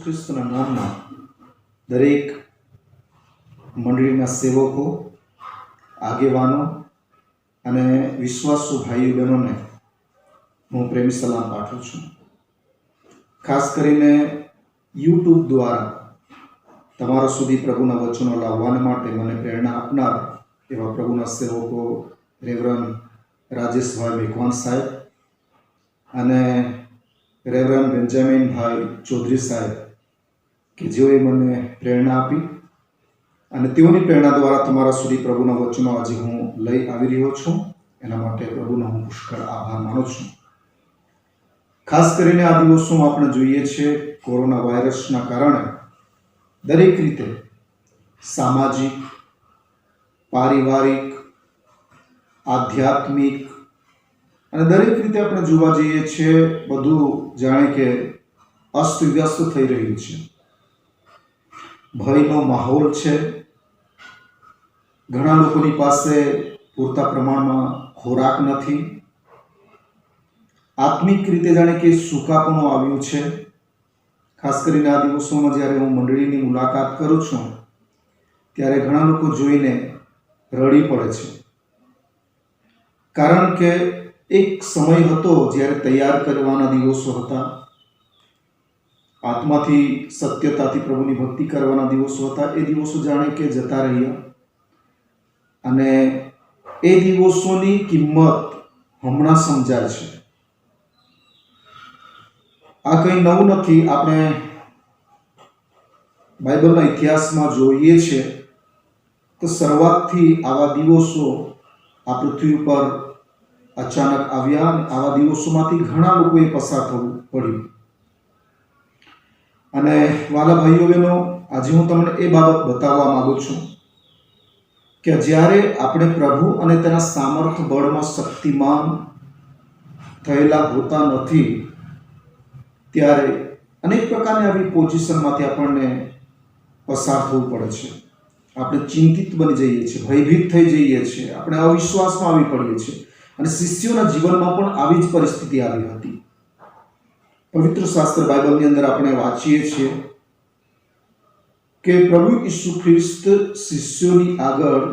ખ્રિસ્તના નામમાં દરેક મંડળીના સેવકો, આગેવાનો અને વિશ્વાસુ ભાઈઓ બહેનોને હું પ્રેમી સલામ પાઠવું છું. ખાસ કરીને યુટ્યુબ દ્વારા તમારા સુધી પ્રભુના વચનો લાવવા માટે મને પ્રેરણા આપનાર એવા પ્રભુના સેવકો રેવરન્ડ રાજેશભાઈ મેઘવાન સાહેબ અને રેવરન્ડ બેન્જામિનભાઈ ચૌધરી સાહેબ કે જેઓએ મને પ્રેરણા આપી અને તેઓની પ્રેરણા દ્વારા તમારા સુધી પ્રભુના વચનો આજે હું લઈ આવી રહ્યો છું. એના માટે પ્રભુનો હું પુષ્કળ આભાર માનું છું. ખાસ કરીને આ દિવસોમાં આપણે જોઈએ છીએ કોરોના વાયરસના કારણે દરેક રીતે સામાજિક, પારિવારિક, આધ્યાત્મિક અને દરેક રીતે આપણે જોવા જઈએ છીએ બધું જાણે કે અસ્તવ્યસ્ત થઈ રહ્યું છે. ભયનો માહોલ છે. ઘણા લોકોની પાસે પૂરતા પ્રમાણમાં ખોરાક નથી. આત્મિક રીતે જાણે કે સૂકાપણું આવ્યું છે. ખાસ કરીને આ દિવસોમાં જ્યારે હું મંડળીની મુલાકાત કરું છું ત્યારે ઘણા લોકો જોઈને રડી પડે છે. કારણ કે એક સમય હતો જ્યારે તૈયાર કરવાના દિવસો હતા, આત્માથી સત્યતાથી પ્રભુની ભક્તિ કરવાના દિવસો હતા. એ દિવસો જાણે કે જતા રહ્યા અને એ દિવસોની કિંમત હમણાં સમજાય છે. આ કંઈ નવું નથી. આપણે બાઇબલના ઇતિહાસમાં જોઈએ છીએ તો શરૂઆતથી આવા દિવસો આ પૃથ્વી ઉપર અચાનક આવ્યા અને આવા દિવસોમાંથી ઘણા લોકોએ પસાર થવું પડ્યું. અને વાલા ભાઈઓ બહેનો, આજે હું તમને એ બાબત બતાવવા માંગુ છું કે જ્યારે આપણે પ્રભુ અને તેના સામર્થ્ય બળમાં શક્તિમાન થયેલા હોતા નથી ત્યારે અનેક પ્રકારની આવી પોઝિશનમાંથી આપણને પસાર થવું પડે છે. આપણે ચિંતિત બની જઈએ છીએ, ભયભીત થઈ જઈએ છીએ, આપણે અવિશ્વાસમાં આવી પડીએ છીએ. અને શિષ્યોના જીવનમાં પણ આવી જ પરિસ્થિતિ આવી હતી. પવિત્ર શાસ્ત્ર બાઇબલની અંદર આપણે વાંચીએ છીએ કે પ્રભુ ઈસુ ખ્રિસ્ત શિષ્યોની આગળ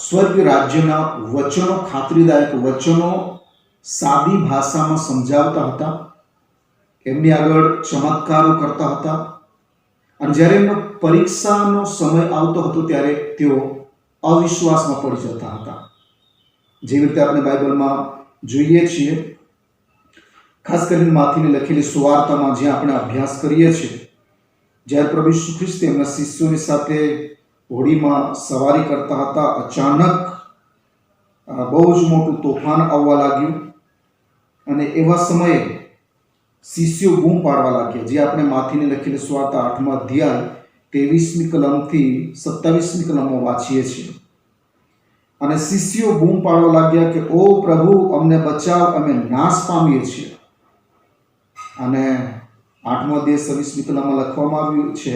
સ્વર્ગ રાજ્યના વચનો, ખાતરીદાયક વચનો સાદી ભાષામાં સમજાવતા હતા. એમની આગળ ચમત્કારો કરતા હતા અને જ્યારે એમનો પરીક્ષાનો સમય આવતો હતો ત્યારે તેઓ અવિશ્વાસમાં પડી જતા હતા. જેવી રીતે આપણે બાઇબલમાં જોઈએ છીએ, ખાસ કરીને માથીને લખેલી સુવાર્તામાં જ્યાં આપણે અભ્યાસ કરીએ છીએ, જ્યારે પ્રભુ ઈસુ ખ્રિસ્ત એમના શિષ્યોની સાથે હોડીમાં સવારી કરતા હતા, અચાનક બહુ જ મોટું તોફાન આવવા લાગ્યું અને એવા સમયે શિષ્યો બૂમ પાડવા લાગ્યા. જે આપણે માથીને લખેલી સુવાર્તા 8મા અધ્યાય 23મી કલમથી 27મી કલમમાં વાંચીએ છીએ. અને શિષ્યો બૂમ પાડવા લાગ્યા કે ઓ પ્રભુ, અમને બચાવ, અમે નાશ પામીએ છીએ. અને 8મો અધ્યાય 26મી કલમમાં લખવામાં આવ્યું છે,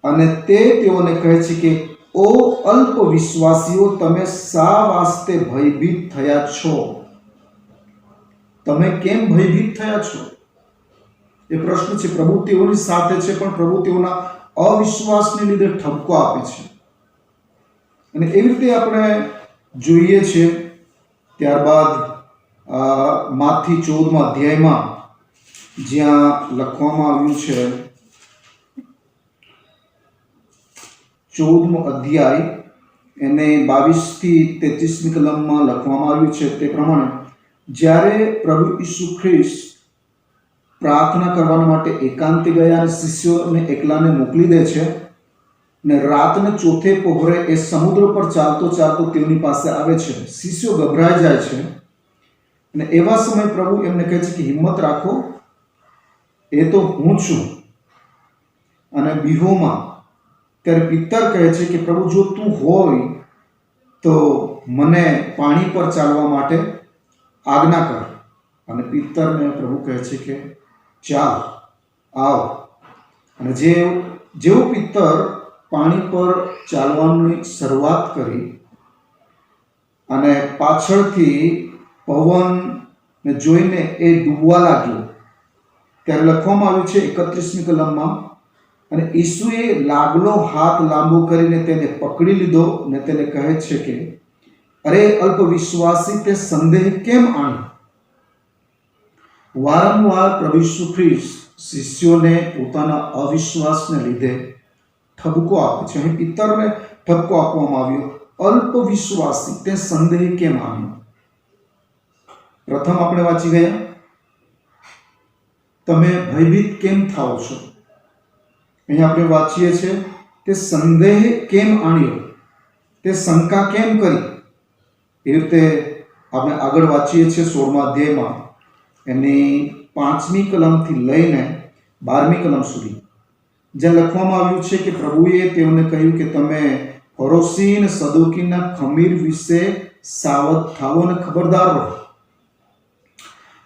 અને તે તેઓને કહે છે કે ઓ અલ્પ વિશ્વાસીઓ, તમે શા વાસ્તે ભયભીત થયા છો? તમે કેમ ભયભીત થયા છો? એ પ્રશ્ન છે. પ્રભુ તેઓની સાથે છે, પણ પ્રભુ તેઓના અવિશ્વાસને લીધે ઠપકો આપે છે. અને એવી રીતે આપણે જોઈએ છીએ. ત્યારબાદ માથી 14મા અધ્યાયમાં જ્યાં લખવામાં આવ્યું છે, 14મો અધ્યાય એને 22થી 33મી કલમમાં લખવામાં આવ્યું છે તે પ્રમાણે જ્યારે પ્રભુ ઈસુ ખ્રિસ્ત પ્રાર્થના કરવા માટે એકાંતે ગયા અને શિષ્યોને એકલાને મોકલી દે છે ને રાતને ચોથે પહોરે એ સમુદ્ર પર ચાલતો ચાલતો તેઓની પાસે આવે છે. શિષ્યો ગભરાઈ જાય છે અને એવા સમય પ્રભુ એમને કહે છે કે હિંમત રાખો, એ તો હું છું અને બીહોમાં. ત્યારે પિત્તર કહે છે કે પ્રભુ, જો તું હોય તો મને પાણી પર ચાલવા માટે આજ્ઞા કર. અને પિત્તરને પ્રભુ કહે છે કે ચાલ, આવ. અને જેવું પિત્તર પાણી પર ચાલવાની શરૂઆત કરી અને પાછળથી પવનને જોઈને એ ડૂબવા લાગ્યો, ત્યારે લખવામાં આવ્યું છે 31મી કલમમાં, અને ઈસુએ લાગલો હાથ લાંબો કરીને તેને પકડી લીધો ને તેને કહે છે કે, અરે અલ્પ વિશ્વાસી, તે સંદેહ કેમ આણ્યો? વારંવાર પ્રભુ ઈસુ ખ્રિસ્ત શિષ્યોને પોતાના અવિશ્વાસને લીધે ઠપકો આપે છે. અહીં પિતરને ઠપકો આપવામાં આવ્યો, અલ્પ વિશ્વાસી, તે સંદેહ કેમ આણ્યો? પ્રથમ આપણે વાંચી ગયા, તમે ભયભીત કેમ થાઓ છો? અહીં આપણે વાંચીએ છીએ, તે સંદેહ કેમ આણ્યો, તે શંકા કેમ કરી? એ રીતે આપણે આગળ વાંચીએ છીએ 16મા અધ્યાયમાં, એની 5મી કલમથી લઈને 12મી કલમ સુધી, જ્યાં લખવામાં આવ્યું છે કે પ્રભુએ તેઓને કહ્યું કે તમે ફરોશી અને સદુકીના ખમીર વિશે સાવધ થાઓ અને ખબરદાર રહો.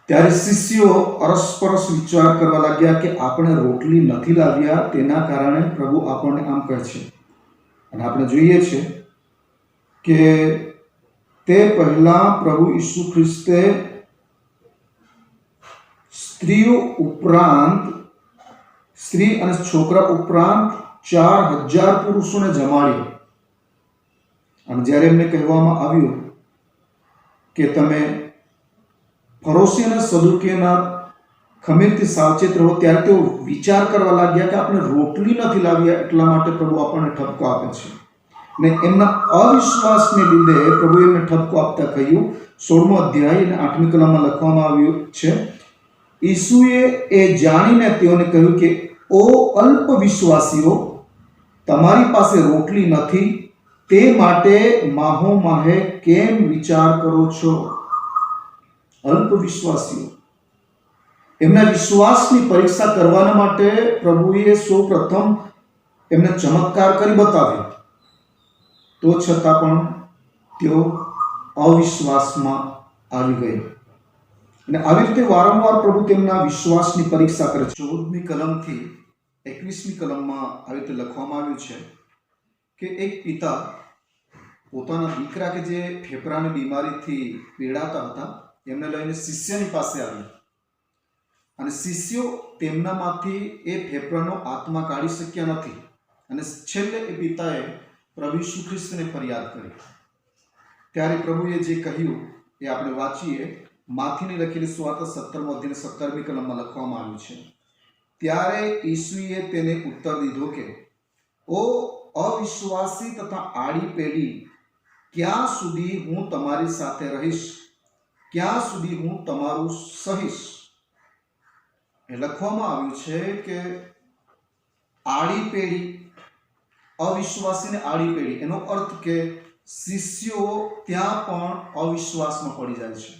ત્યારે શિષ્યો અરસપરસ વિચાર કરવા લાગ્યા કે આપણે રોટલી નથી લાવ્યા, તેના કારણે પ્રભુ આપણને આમ કહે છે. અને આપણે જોઈએ છે કે તે પહેલા પ્રભુ ઈસુ ખ્રિસ્તે સ્ત્રી અને છોકરા ઉપરાંત 4000 પુરુષોને જમાડ્યા. અને જ્યારે એમને કહેવામાં આવ્યું કે તમે ફરોશી અને સદુકીના ખમીરથી સાવચેત રહો, ત્યારે તેઓ વિચાર કરવા લાગ્યા કે આપણે રોટલી નથી લાવ્યા, એટલા માટે પ્રભુ આપણને ઠપકો આપે છે. ને એમના અવિશ્વાસને લીધે પ્રભુ એમને ઠપકો આપતા કહ્યું, 16મો અધ્યાય અને 8મી કલમમાં લખવામાં આવ્યું છે, ઈસુએ એ જાણીને તેઓને કહ્યું કે, ઓ અલ્પ વિશ્વાસીઓ, તમારી પાસે રોટલી નથી, તે માટે માહો માહે કેમ વિચાર કરો છો? અલ્પ વિશ્વાસીઓ. એમના વિશ્વાસની પરીક્ષા કરવાના માટે પ્રભુએ સૌપ્રથમ એમને ચમત્કાર કરી બતાવ્યો, તો છતાં પણ તેઓ અવિશ્વાસમાં આવી ગયા. અને આવી રીતે વારંવાર પ્રભુ તેમના વિશ્વાસની પરીક્ષા કરે છે. 14મી કલમથી 21મી કલમમાં આવી રીતે લખવામાં આવ્યું છે કે એક પિતા પોતાના દીકરા કે જે ફેફડાની બીમારીથી પીડાતા હતા, એમને લઈને શિષ્યની પાસે આવ્યા. અને શિષ્યો તેમનામાંથી એ ફેફડાનો આત્મા કાઢી શક્યા નથી. અને છેલ્લે એ પિતાએ પ્રભુ ઈસુ ખ્રિસ્તને ફરિયાદ કરી. ત્યારે પ્રભુએ જે કહ્યું એ આપણે વાંચીએ. માથીની લખેલી સુવાર્તા 17મો અધ્યાય 17મી કલમમાં લખવામાં આવ્યું છે, ત્યારે ઈસુએ તેને ઉત્તર દીધો કે, ઓ અવિશ્વાસી તથા આડી પેઢી, ક્યાં સુધી હું તમારી સાથે રહીશ? ક્યાં સુધી હું તમારું સહીશ? એ લખવામાં આવ્યું છે કે આડી પેઢી, અવિશ્વાસીને આડી પેઢી, એનો અર્થ કે શિષ્યો ત્યાં પણ અવિશ્વાસમાં પડી જાય છે.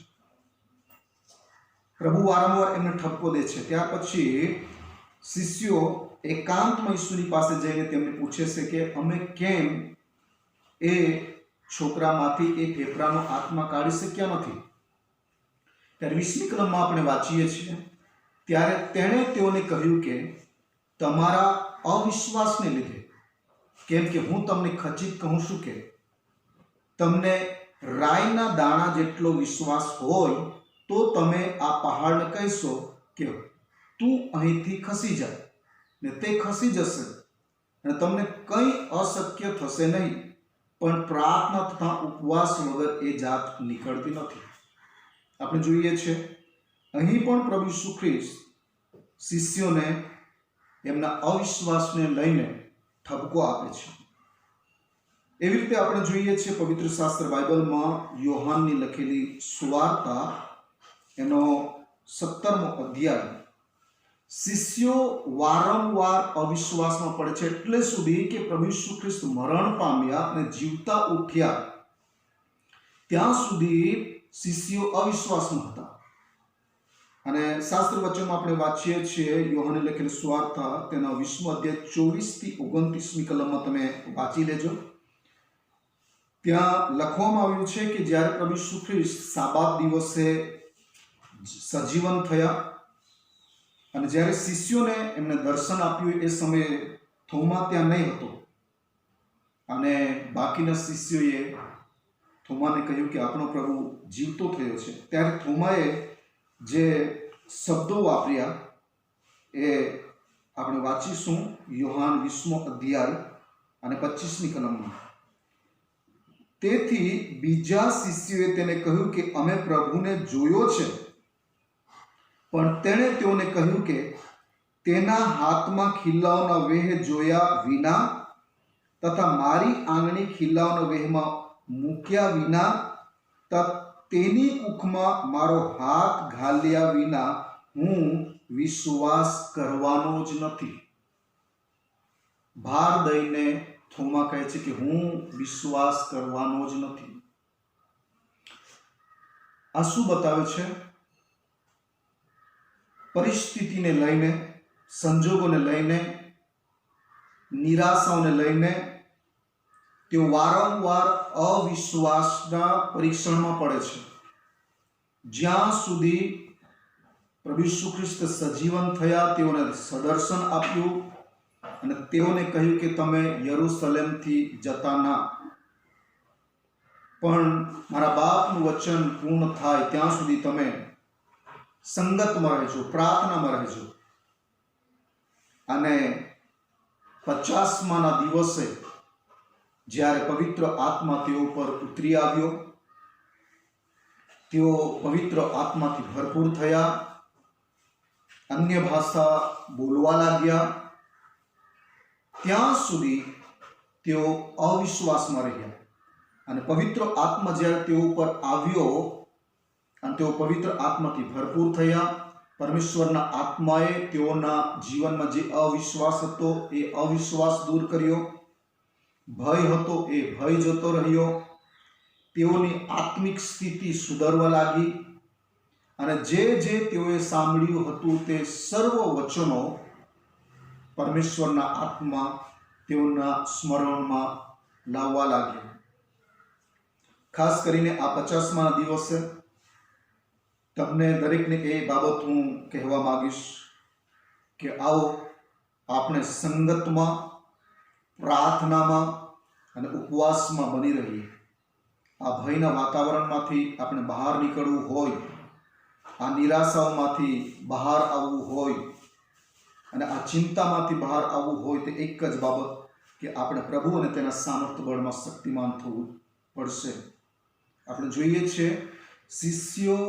પ્રભુ વારંવાર એમને ઠપકો દે છે. ત્યાર પછી શિષ્યો એકાંતમાં ઈસુની પાસે જઈને તેમને પૂછે છે કે અમે કેમ એ છોકરામાંથી એ ફેફડાનો આત્મા કાઢી શક્યા નથી? ત્યારે 20મી કલમમાં આપણે વાંચીએ છીએ, ત્યારે તેણે તેઓને કહ્યું કે તમારા અવિશ્વાસને લીધે, કેમ કે હું તમને ખચિત કહું છું કે તમને રાઈના દાણા જેટલો વિશ્વાસ હોય તો તમે આ પહાડને કહેશો કે તું અહીંથી ખસી જા, ને તે ખસી જશે, અને તમને કંઈ અશક્ય થશે નહીં. પણ પ્રાર્થના તથા ઉપવાસ વગર એ જાત નીકળતી નથી. આપણે જોઈએ છે અહીં પણ પ્રભુ ઈસુ ખ્રિસ્ત શિષ્યોને એમના અવિશ્વાસને લઈને ઠપકો આપે છે. એવી રીતે આપણે જોઈએ છીએ પવિત્ર શાસ્ત્ર બાઇબલમાં યોહાનની લખેલી સુવાર્તા એનો 17મો અધ્યાય. શિષ્યો વારંવાર અવિશ્વાસમાં પડે છે એટલે સુધી કે પ્રભુ ઈસુ ખ્રિસ્ત મરણ પામ્યા અને જીવતા ઉઠ્યા ત્યાં સુધી શિષ્યો અવિશ્વાસમાં હતા. અને શાસ્ત્ર વચનમાં આપણે વાંચીએ છીએ યોહાને લખેલી સુવાર્તા તેના 20મો અધ્યાય 24થી 29મી કલમમાં તમે વાંચી લેજો. ત્યાં લખવામાં આવ્યું છે કે જ્યારે પ્રભુ ઈસુ ખ્રિસ્ત સાબાત દિવસે સજીવન થયા અને જ્યારે શિષ્યોને એમને દર્શન આપ્યું એ સમયે થોમા ત્યાં નહીં હતો, અને બાકીના શિષ્યોએ થોમાને કહ્યું કે આપણો પ્રભુ જીવતો થયો છે. ત્યારે થોમાએ જે શબ્દો વાપર્યા એ આપણે વાંચીશું યોહાન 20મો અધ્યાય અને 25મી કલમમાં. તેથી બીજા શિષ્યોએ તેને કહ્યું કે અમે પ્રભુને જોયો છે. પણ તેણે તેઓને કહ્યું કે તેના હાથમાં ખિલ્લાઓના વેહ જોયા વિના તથા મારી આંગળી ખિલ્લાઓના વેહમાં મૂક્યા વિના તેની કુખમાં મારો હાથ ઘાલ્યા વિના હું વિશ્વાસ કરવાનો જ નથી. ભાર દઈને થોમા કહે છે કે હું વિશ્વાસ કરવાનો જ નથી. આ શું બતાવે છે? પરિસ્થિતિને લઈને, સંજોગોને લઈને, નિરાશાઓને લઈને તેઓ વારંવાર અવિશ્વાસના પરીક્ષણમાં પડે છે. જ્યાં સુધી પ્રભુ ઈસુ ખ્રિસ્ત સજીવન થયા, તેઓને સદર્શન આપ્યું અને તેઓને કહ્યું કે તમે યરુશલેમથી જતા ના, પણ મારા બાપનું વચન પૂર્ણ થાય ત્યાં સુધી તમે સંગતમાં રહેજો, પ્રાર્થનામાં રહેજો. અને 50માના દિવસે જ્યારે પવિત્ર આત્મા તેઓ પર ઉતરી આવ્યો, તેઓ પવિત્ર આત્માથી ભરપૂર થયા, અન્ય ભાષા બોલવા લાગ્યા, ત્યાં સુધી તેઓ અવિશ્વાસમાં રહ્યા. અને પવિત્ર આત્મા જ્યારે તેઓ ઉપર આવ્યો અને તેઓ પવિત્ર આત્માથી ભરપૂર થયા, પરમેશ્વરના આત્માએ તેઓના જીવનમાં જે અવિશ્વાસ હતો એ અવિશ્વાસ દૂર કર્યો, ભય હતો એ ભય જતો રહ્યો, તેઓની આત્મિક સ્થિતિ સુધરવા લાગી અને જે તેઓએ સાંભળ્યું હતું તે સર્વ વચનો પરમેશ્વરના આત્મા તેઓના સ્મરણમાં લાવવા લાગ્યા. ખાસ કરીને આ 50મા દિવસે તમને દરેકને એ બાબત હું કહેવા માંગીશ કે આવો આપણે સંગતમાં, પ્રાર્થનામાં અને ઉપવાસમાં બની રહીએ. આ ભયના વાતાવરણમાંથી આપણે બહાર નીકળવું હોય, આ નિરાશાઓમાંથી બહાર આવવું હોય અને આ ચિંતામાંથી બહાર આવવું હોય, તે એક જ બાબત કે આપણે પ્રભુ અને તેના સામર્થ્ય બળમાં શક્તિમાન થવું પડશે. આપણે જોઈએ છીએ શિષ્યો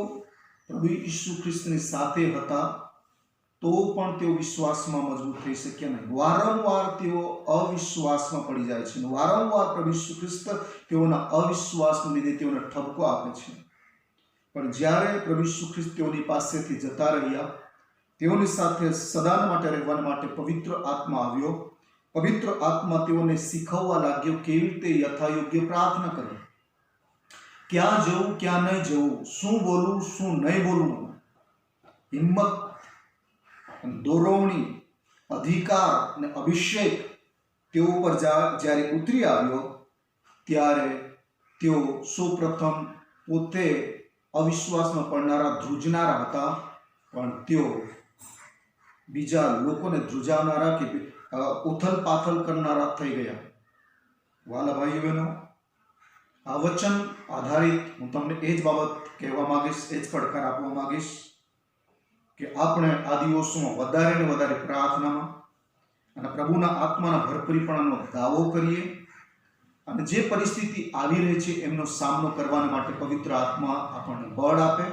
પ્રભુ ઈસુ ખ્રિસ્તની સાથે હતા તો પણ તેઓ વિશ્વાસમાં મજબૂત થઈ શક્યા નહીં. વારંવાર તેઓ અવિશ્વાસમાં પડી જાય છે. વારંવાર પ્રભુ ઈસુ ખ્રિસ્ત તેઓના અવિશ્વાસને લીધે તેઓને ઠપકો આપે છે. પણ જ્યારે પ્રભુ ઈસુ ખ્રિસ્ત તેઓની પાસેથી જતા રહ્યા, તેઓની સાથે સદાને માટે રહેવા માટે પવિત્ર આત્મા આવ્યો. પવિત્ર આત્મા તેઓને શીખવવા લાગ્યો કેવી રીતે યથાયોગ્ય પ્રાર્થના કરવી, ક્યાં જવું, ક્યાં નહીં જવું, શું બોલવું, શું નહીં બોલવું. હિંમત, દોરવણી, અધિકાર અને અભિષેક તેઓ પર જ્યારે ઉતરી આવ્યો ત્યારે તેઓ સૌપ્રથમ પોતે અવિશ્વાસમાં પડનારા, ધ્રુજનારા હતા, પણ તેઓ બીજા લોકોને ધ્રુજાવનારા કે ઉથલ પાથલ કરનારા થઈ ગયા. વાલા ભાઈઓ બહેનો, આ વચન આધારિત હું તમને એ જ બાબત કહેવા માંગીશ, એ જ પડકાર આપવા માંગીશ કે આપણે આ દિવસોમાં વધારે ને વધારે પ્રાર્થનામાં અને પ્રભુના આત્માના ભરપૂરીપણાનો દાવો કરીએ અને જે પરિસ્થિતિ આવી રહી છે એમનો સામનો કરવા માટે પવિત્ર આત્મા આપણને બળ આપે.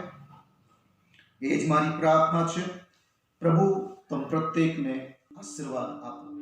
એ જ મારી પ્રાર્થના છે. પ્રભુ તમ પ્રત્યેકને આશીર્વાદ આપો.